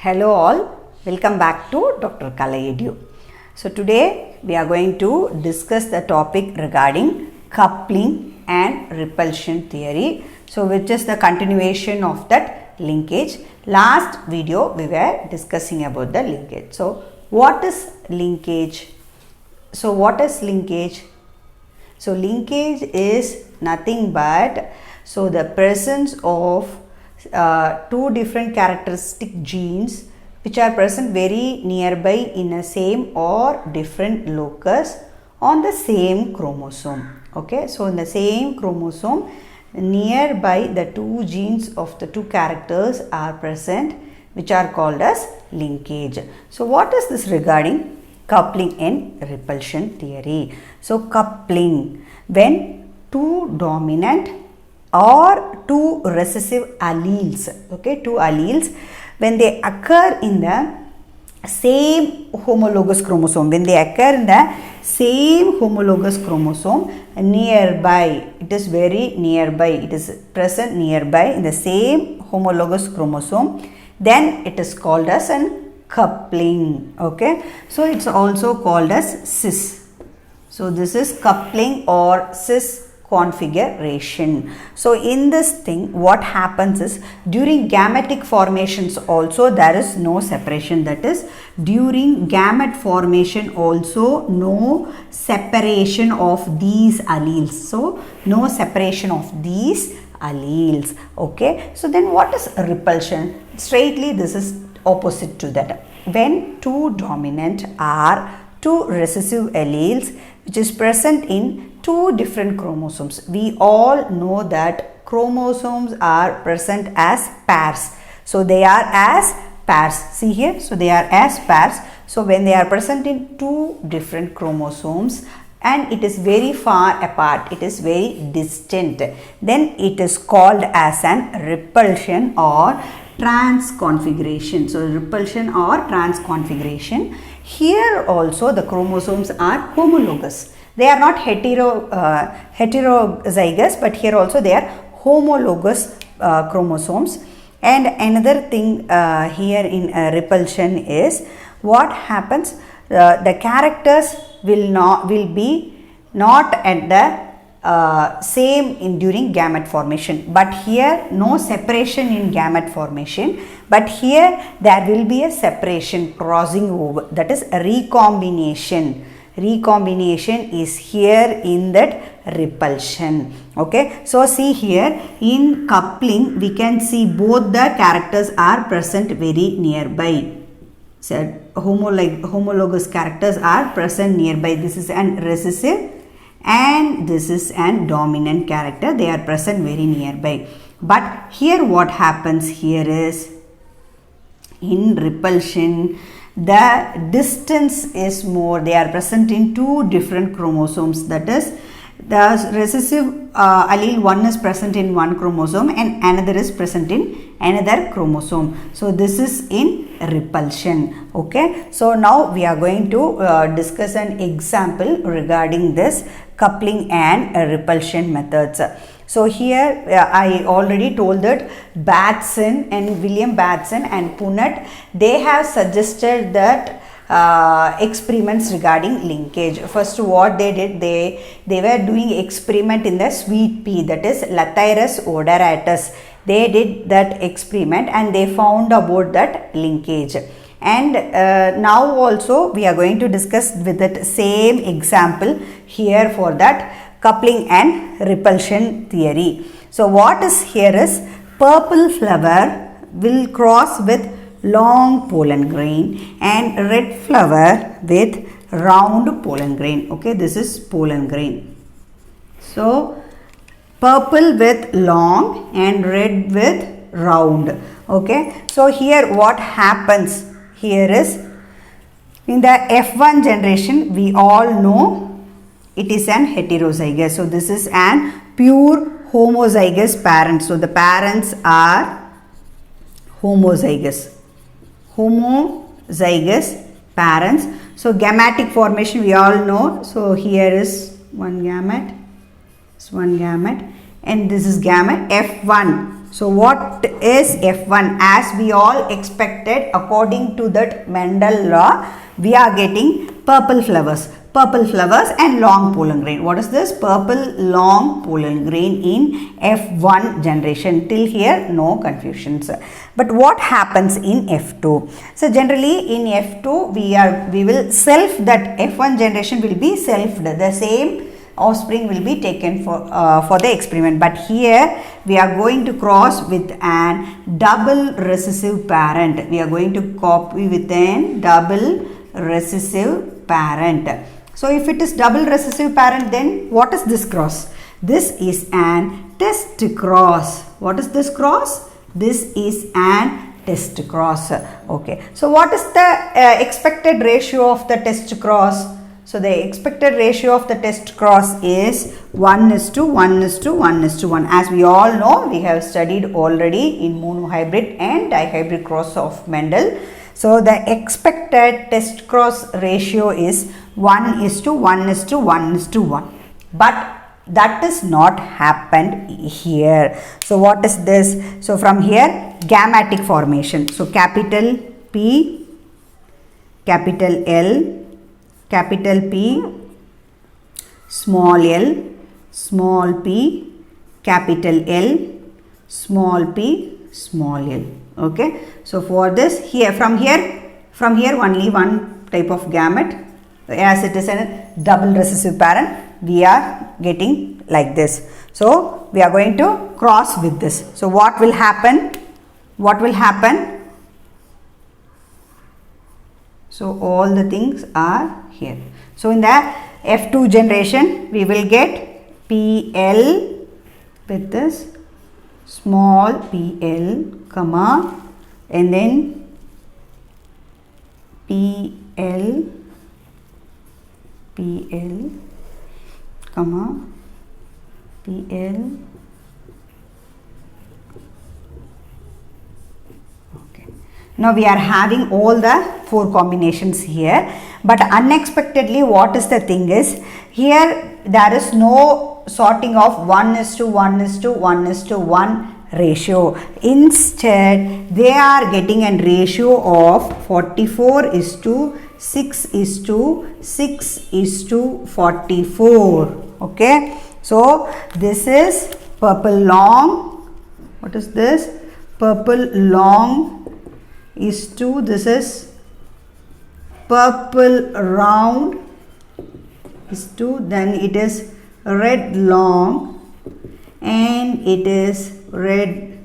Hello all, welcome back to Dr. Kala Edu. So today we are going to discuss the topic regarding coupling and repulsion theory. So which is the continuation of that linkage. Last video we were discussing about the linkage. So what is linkage? So linkage is nothing but the presence of two different characteristic genes which are present very nearby in a same or different locus on the same chromosome. Okay, so in the same chromosome nearby the two genes of the two characters are present, which are called as linkage. So what is this regarding coupling and repulsion theory? So coupling, when two dominant or two recessive alleles, two alleles, when they occur in the same homologous chromosome, nearby, it is very nearby, it is present nearby in the same homologous chromosome, then it is called as an coupling. Okay, so it's also called as cis. So this is coupling or cis configuration. So in this thing what happens is, during gametic formations also there is no separation, that is during gamete formation also no separation of these alleles. So no separation of these alleles. Okay, so then what is repulsion? Straightly this is opposite to that. When two dominant or two recessive alleles which is present in two different chromosomes. We all know that chromosomes are present as pairs. So they are as pairs. See here, so they are as pairs. So when they are present in two different chromosomes and it is very far apart, it is very distant, then it is called as an repulsion or transconfiguration. So repulsion or transconfiguration. Here also the chromosomes are homologous. They are not heterozygous, but here also they are homologous chromosomes. And another thing here in repulsion is what happens, the characters will be not at the same in during gamete formation, but here no separation in gamete formation, but here there will be a separation, crossing over, that is a recombination. Recombination is here in that repulsion. Okay, so see here in coupling we can see both the characters are present very nearby. So homologous characters are present nearby. This is an recessive and this is an dominant character. They are present very nearby. But here what happens here is, in repulsion the distance is more. They are present in two different chromosomes, that is the recessive allele, one is present in one chromosome and another is present in another chromosome. So this is in repulsion. Okay, so now we are going to discuss an example regarding this coupling and repulsion methods. So here I already told that William Batson and Punnett, they have suggested that experiments regarding linkage. First what they did, they were doing experiment in the sweet pea, that is Lathyrus odoratus. They did that experiment and they found about that linkage. And now also we are going to discuss with that same example here for that coupling and repulsion theory. So what is here is, purple flower will cross with long pollen grain and red flower with round pollen grain. Okay, this is pollen grain. So purple with long and red with round. Okay, so here what happens here is, in the F1 generation we all know it is an heterozygous. So this is an pure homozygous parent. So the parents are homozygous parents. So gametic formation we all know. So here is one gamete, and this is gamete F1. So what is F1? As we all expected, according to that Mendel law, we are getting purple flowers and long pollen grain. What is this? Purple long pollen grain in F1 generation. Till here, no confusions. But what happens in F2? So generally in F2, we will self that F1 generation will be selfed. The same offspring will be taken for the experiment, but here we are going to cross with an double recessive parent. We are going to copy with an double recessive parent. So if it is double recessive parent, then what is this cross? This is an test cross. What is this cross? This is an test cross. Okay, so what is the expected ratio of the test cross? So the expected ratio of the test cross is 1:1:1:1:1. As we all know, we have studied already in monohybrid and dihybrid cross of Mendel. So the expected test cross ratio is 1:1:1:1. But that is not happened here. So what is this? So from here, gametic formation. So capital P, capital L, capital P, small l, small p, capital L, small p, small l. Okay. So for this, from here only one type of gamete. As it is a double recessive parent, we are getting like this. So we are going to cross with this. So what will happen? So all the things are here. So in the F2 generation, we will get PL with this small PL, comma, and then PL, comma, PL. Now we are having all the 4 combinations here, but unexpectedly what is the thing is, here there is no sorting of 1:1:1:1 ratio. Instead, they are getting a ratio of 44:6:6:44. Okay, so this is purple long. What is this? Purple long this is purple round then it is red long and it is red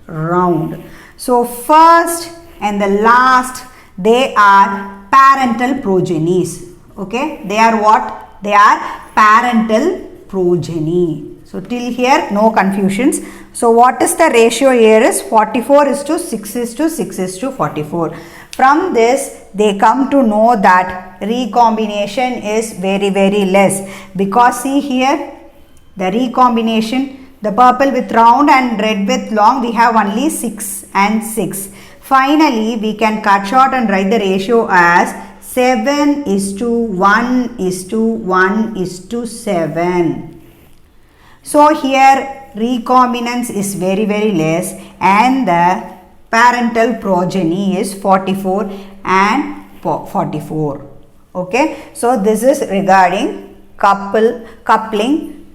round. So first and the last, they are parental progenies. Okay, they are what? They are parental progeny. So till here no confusions. So what is the ratio here is 44:6:6:44. From this they come to know that recombination is very less, because see here the recombination, the purple with round and red with long, we have only 6 and 6. Finally we can cut short and write the ratio as 7:1:1:7. So here recombinance is very less and the parental progeny is 44 and 44. Okay, so this is regarding coupling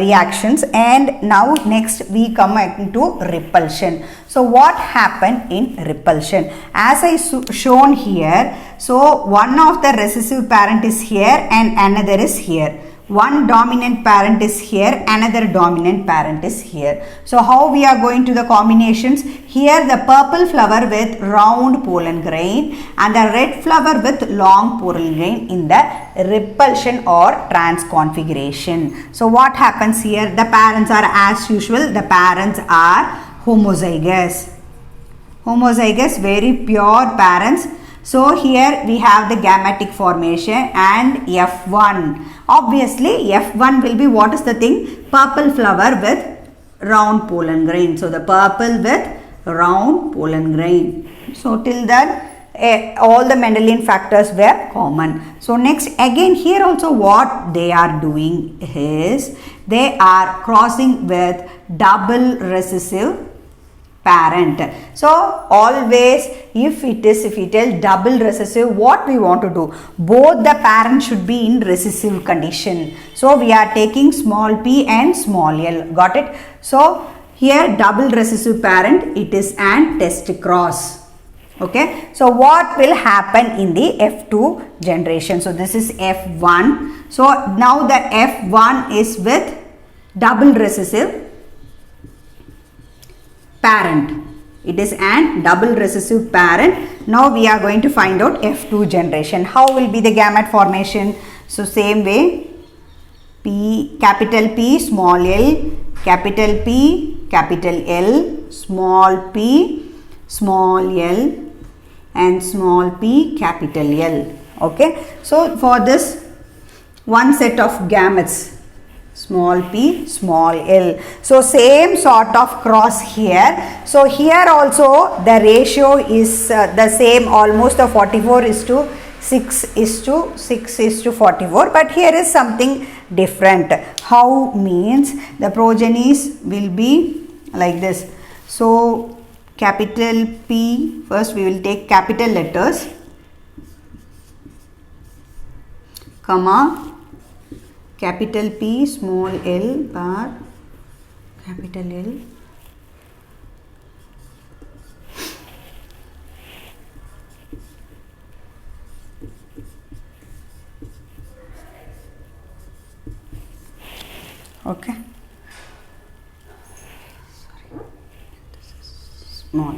reactions. And now next we come into repulsion. So what happened in repulsion? As I shown here, so one of the recessive parent is here and another is here. One dominant parent is here, another dominant parent is here. So how we are going to the combinations? Here the purple flower with round pollen grain and the red flower with long pollen grain in the repulsion or transconfiguration. So what happens here? The parents are as usual, the parents are homozygous. Homozygous, very pure parents. So here we have the gametic formation and F1. Obviously F1 will be, what is the thing? Purple flower with round pollen grain. So the purple with round pollen grain. So till that all the Mendelian factors were common. So next again here also what they are doing is they are crossing with double recessive parent. So always if we tell double recessive, what we want to do? Both the parents should be in recessive condition. So we are taking small p and small l. Got it? So here double recessive parent, it is an test cross. Okay. So what will happen in the F2 generation? So this is F1. So now the F1 is with double recessive parent. It is an double recessive parent. Now we are going to find out F2 generation. How will be the gamete formation? So same way, P, capital P, small l, capital P, capital L, small p, small l, and small p, capital L. Okay. So for this one set of gametes, small p, small l. So same sort of cross here. So here also the ratio is the same, almost the 44:6:6:44, but here is something different. How means the progenies will be like this. So capital P, first we will take capital letters, comma, capital P, small l, bar, capital L, okay, small l.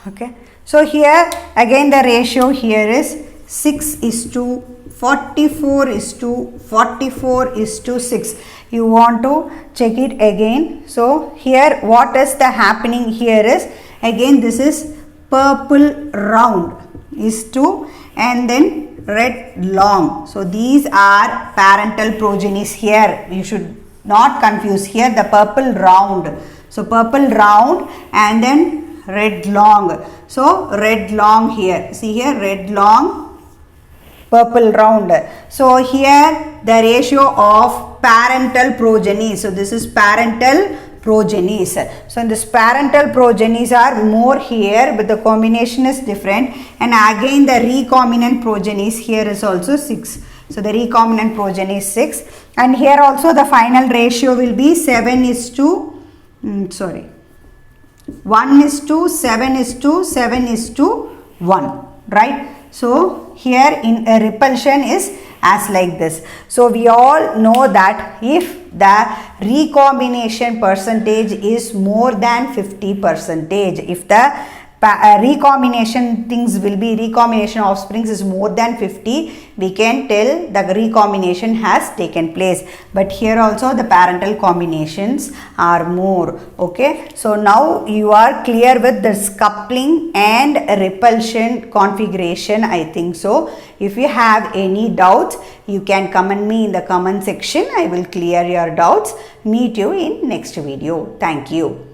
Okay. So here again the ratio here is 6:44:44:6. You want to check it again. So here what is the happening here is, again this is purple round is 2 and then red long. So these are parental progenies here. You should not confuse here the purple round. So purple round and then red long. So red long here. See here, red long, purple round. So here the ratio of parental progenies. So this is parental progenies. So in this parental progenies are more here, but the combination is different. And again the recombinant progenies here is also 6. So the recombinant progeny is 6. And here also the final ratio will be 1:7:7:1, right? So here in a repulsion is as like this. So we all know that if the recombination percentage is more than 50%, if the recombination things will be, recombination offsprings is more than 50, we can tell the recombination has taken place. But here also the parental combinations are more. Okay. So now you are clear with this coupling and repulsion configuration, I think so. If you have any doubts, you can comment me in the comment section. I will clear your doubts. Meet you in next video. Thank you.